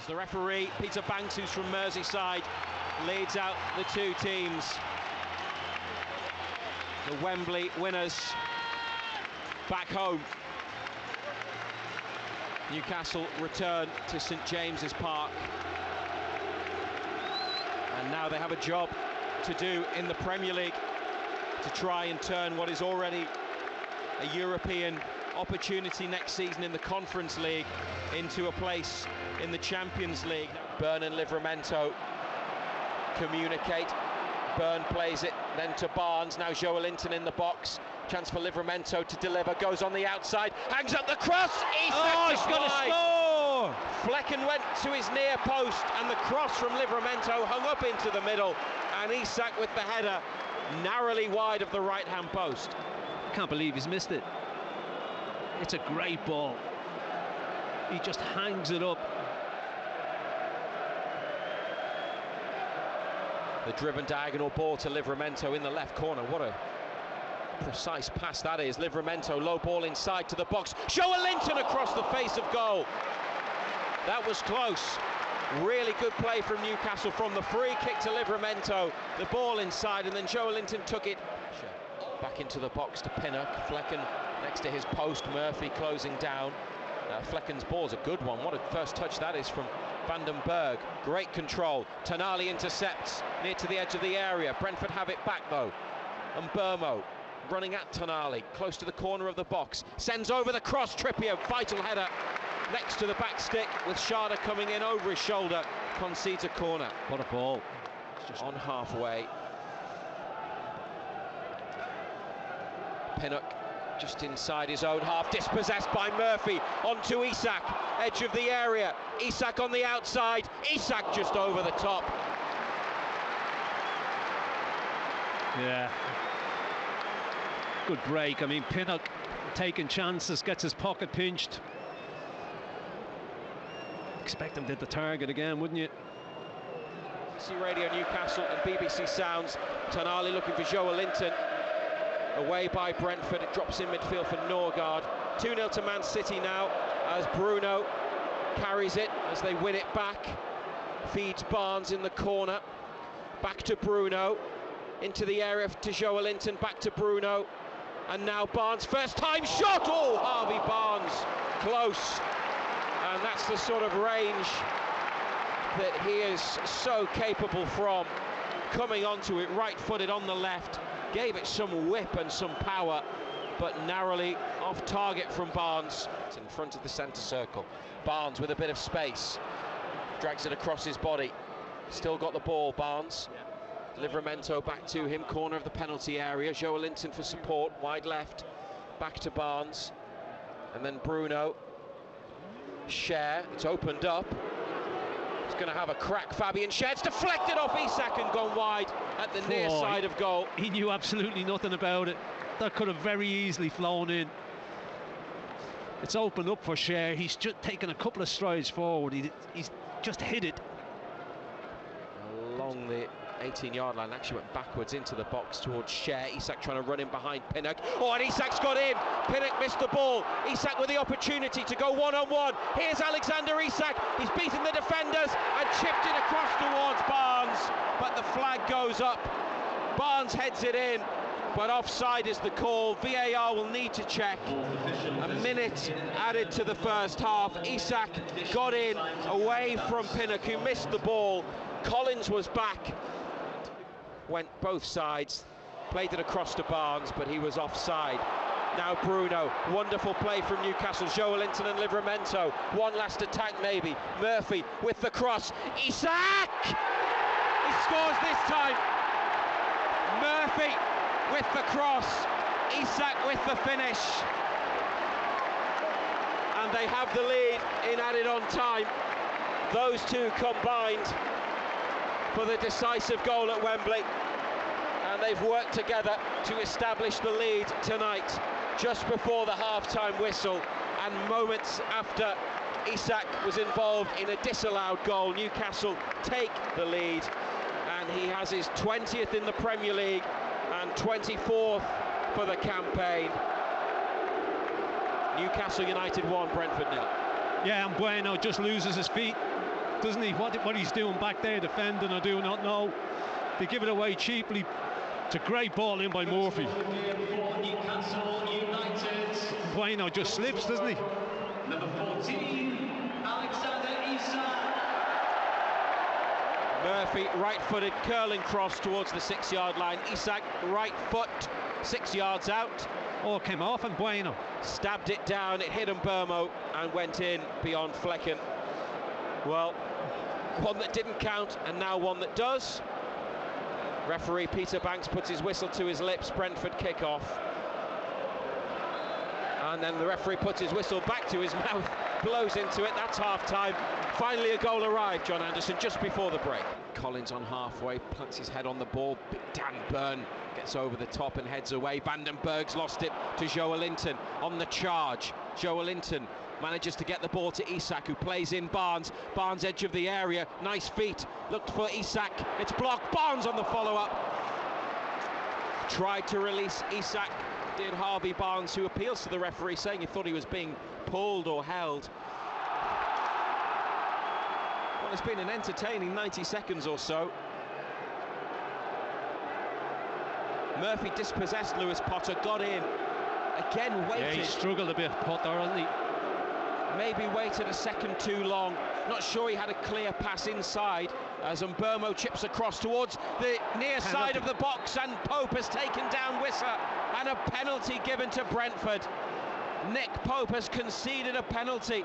As the referee, Peter Banks, who's from Merseyside, leads out the two teams. The Wembley winners back home. Newcastle return to St James's Park. And now they have a job to do in the Premier League to try and turn what is already a European opportunity next season in the Conference League into a place in the Champions League. Burn and Livramento communicate. Burn plays it then to Barnes. Now Joelinton in the box. Chance for Livramento to deliver. Goes on the outside. Hangs up the cross. Isak he's got to score! Flecken went to his near post, and the cross from Livramento hung up into the middle. And Isak with the header narrowly wide of the right-hand post. Can't believe he's missed it. It's a great ball. He just hangs it up. The driven diagonal ball to Livramento in the left corner. What a precise pass that is. Livramento, low ball inside to the box. Joelinton across the face of goal. That was close. Really good play from Newcastle from the free kick to Livramento. The ball inside, and then Joelinton took it back into the box to Pinnock. Flecken next to his post. Murphy closing down. Flecken's ball's a good one. What a first touch that is from Van den Berg. Great control. Tonali intercepts near to the edge of the area. Brentford have it back though. And Mbeumo running at Tonali, close to the corner of the box. Sends over the cross. Trippier, vital header next to the back stick with Sharda coming in over his shoulder. Concedes a corner. What a ball. It's just on halfway. Pinnock just inside his own half, dispossessed by Murphy, onto Isak, edge of the area. Isak on the outside, Isak just over the top. Yeah, good break. I mean, Pinnock taking chances, gets his pocket pinched. Expect him to hit the target again, wouldn't you? BBC Radio Newcastle and BBC Sounds. Tonali looking for Joelinton. Away by Brentford, it drops in midfield for Norgard. 2-0 to Man City now, as Bruno carries it as they win it back. Feeds Barnes in the corner. Back to Bruno. Into the area to Joelinton, back to Bruno. And now Barnes, first time shot! Oh, Harvey Barnes, close. And that's the sort of range that he is so capable from. Coming onto it, right-footed on the left. Gave it some whip and some power, but narrowly off target from Barnes. It's in front of the centre circle. Barnes with a bit of space. Drags it across his body. Still got the ball, Barnes. Livramento back to him, corner of the penalty area. Joelinton for support, wide left. Back to Barnes. And then Bruno. Schär, it's opened up. He's going to have a crack. Fabian Schär, it's deflected off Isak and gone wide at the near side of goal. He knew absolutely nothing about it. That could have very easily flown in. It's opened up for Schär. He's just taken a couple of strides forward. He's just hit it. Along the 18-yard line, actually went backwards into the box towards Schär. Isak trying to run in behind Pinnock. Oh, and Isak's got in. Pinnock missed the ball. Isak with the opportunity to go one-on-one. Here's Alexander Isak. He's beaten the defenders and chipped it across towards Barnes. But the flag goes up. Barnes heads it in, but offside is the call. VAR will need to check. A minute added to the first half. Isak got in away from Pinnock, who missed the ball. Collins was back. Went both sides, played it across to Barnes, but he was offside. Now Bruno, wonderful play from Newcastle. Joelinton and Livramento, one last attack maybe. Murphy with the cross. Isak! He scores this time. Murphy with the cross. Isak with the finish. And they have the lead in added on time. Those two combined for the decisive goal at Wembley, and they've worked together to establish the lead tonight, just before the half-time whistle, and moments after Isak was involved in a disallowed goal. Newcastle take the lead, and he has his 20th in the Premier League and 24th for the campaign. Newcastle United 1, Brentford 0. Yeah, and Mbeumo just loses his feet. doesn't he? What he's doing back there defending, I do not know. They give it away cheaply. It's a great ball in by Murphy. Newcastle United. Mbeumo just slips, doesn't he? Number 14, Alexander Isak. Murphy, right-footed, curling cross towards the 6-yard line. Isak, right foot, 6 yards out. Oh, came off and Mbeumo Stabbed it down, it hit Mbeumo and went in beyond Flecken. Well, one that didn't count and now one that does. Referee Peter Banks puts his whistle to his lips, Brentford kick-off. And then the referee puts his whistle back to his mouth, blows into it, that's half-time. Finally a goal arrived, John Anderson, just before the break. Collins on halfway, plants his head on the ball, big Dan Burn gets over the top and heads away. Vandenberg's lost it to Joelinton on the charge. Joelinton manages to get the ball to Isak, who plays in Barnes. Barnes edge of the area, nice feet, looked for Isak, it's blocked. Barnes on the follow-up. Tried to release Isak, did Harvey Barnes, who appeals to the referee saying he thought he was being pulled or held. Well, it's been an entertaining 90 seconds or so. Murphy dispossessed Lewis Potter, got in, again waited. Yeah, he struggled a bit, Potter, hasn't he? Maybe waited a second too long. Not sure he had a clear pass inside as Mbeumo chips across towards the near side of the box, and Pope has taken down Wissa, and a penalty given to Brentford. Nick Pope has conceded a penalty.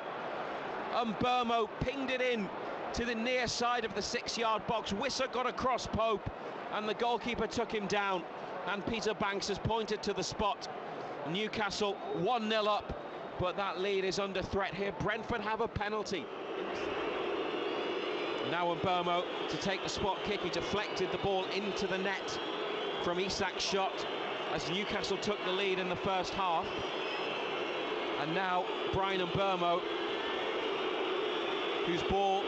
Mbeumo pinged it in to the near side of the 6-yard box. Wissa got across Pope and the goalkeeper took him down, and Peter Banks has pointed to the spot. Newcastle 1-0 up, but that lead is under threat here. Brentford have a penalty. Now Mbeumo to take the spot kick. He deflected the ball into the net from Isak's shot as Newcastle took the lead in the first half. And now Bryan Mbeumo, whose ball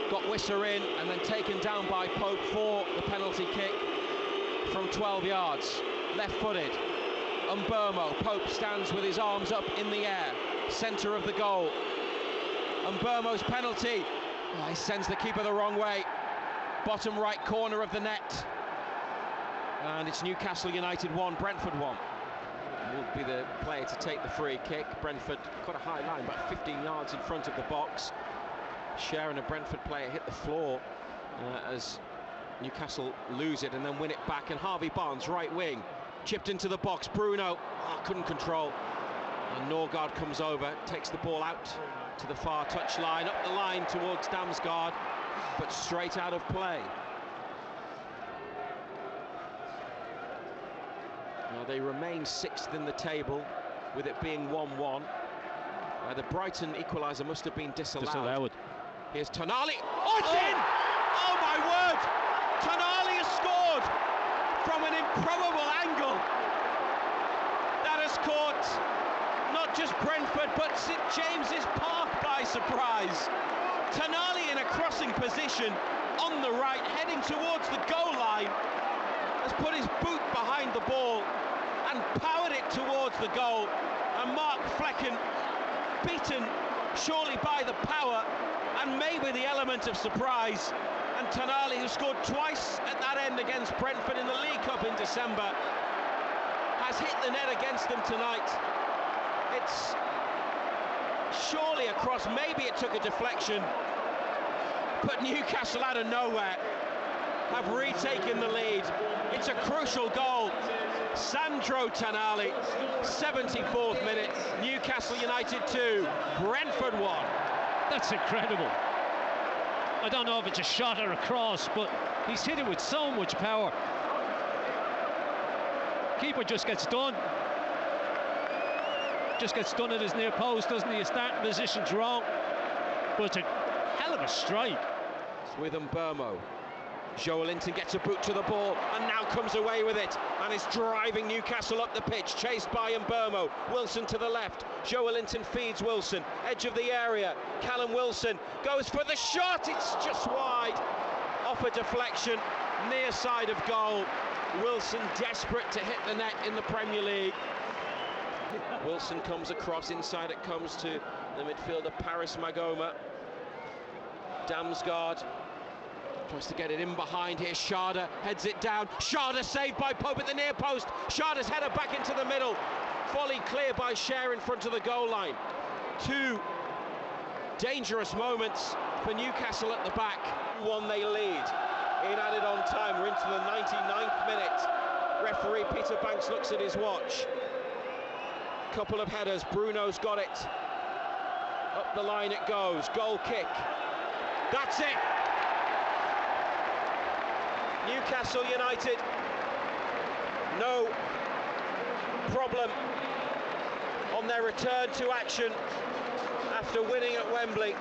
got Wissa in and then taken down by Pope for the penalty kick from 12 yards. Left-footed. Mbeumo, Pope stands with his arms up in the air, centre of the goal. Mbeumo's penalty, he sends the keeper the wrong way. Bottom right corner of the net. And it's Newcastle United 1, Brentford 1. Would be the player to take the free kick. Brentford got a high line, about 15 yards in front of the box. Sharon, a Brentford player, hit the floor as Newcastle lose it and then win it back. And Harvey Barnes, right wing, chipped into the box. Bruno couldn't control, and Norgard comes over, takes the ball out to the far touch line, up the line towards Damsgaard, but straight out of play. Now they remain 6th in the table, with it being 1-1. The Brighton equaliser must have been disallowed. Here's Tonali. Oh, it's in! Oh my word! Tonali has scored from an improbable angle. That has caught not just Brentford but St James's Park by surprise. Tonali in a crossing position on the right, heading towards the goal line, has put his boot behind the ball and powered it towards the goal. And Mark Flecken, beaten surely by the power and maybe the element of surprise. And Tonali, who scored twice at that end against Brentford in the League Cup in December, has hit the net against them tonight. It's surely a cross, maybe it took a deflection, but Newcastle out of nowhere have retaken the lead. It's a crucial goal. Sandro Tonali, 74th minute, Newcastle United 2, Brentford 1. That's incredible. I don't know if it's a shot or a cross, but he's hit it with so much power. Keeper just gets done. Just gets done at his near post, doesn't he? His starting position's wrong, but it's a hell of a strike. It's with Mbeumo. Joelinton gets a boot to the ball and now comes away with it and is driving Newcastle up the pitch, chased by Mbeumo. Wilson to the left, Joelinton feeds Wilson, edge of the area. Callum Wilson goes for the shot, it's just wide, off a deflection, near side of goal. Wilson desperate to hit the net in the Premier League. Wilson comes across, inside it comes to the midfielder Paris Magoma. Damsgaard tries to get it in behind here. Sharda heads it down. Sharda saved by Pope at the near post. Sharda's header back into the middle. Volley clear by Cher in front of the goal line. Two dangerous moments for Newcastle at the back. 1 they lead in added on time. We're into the 99th minute. Referee Peter Banks looks at his watch. Couple of headers. Bruno's got it. Up the line it goes. Goal kick. That's it. Newcastle United, no problem on their return to action after winning at Wembley.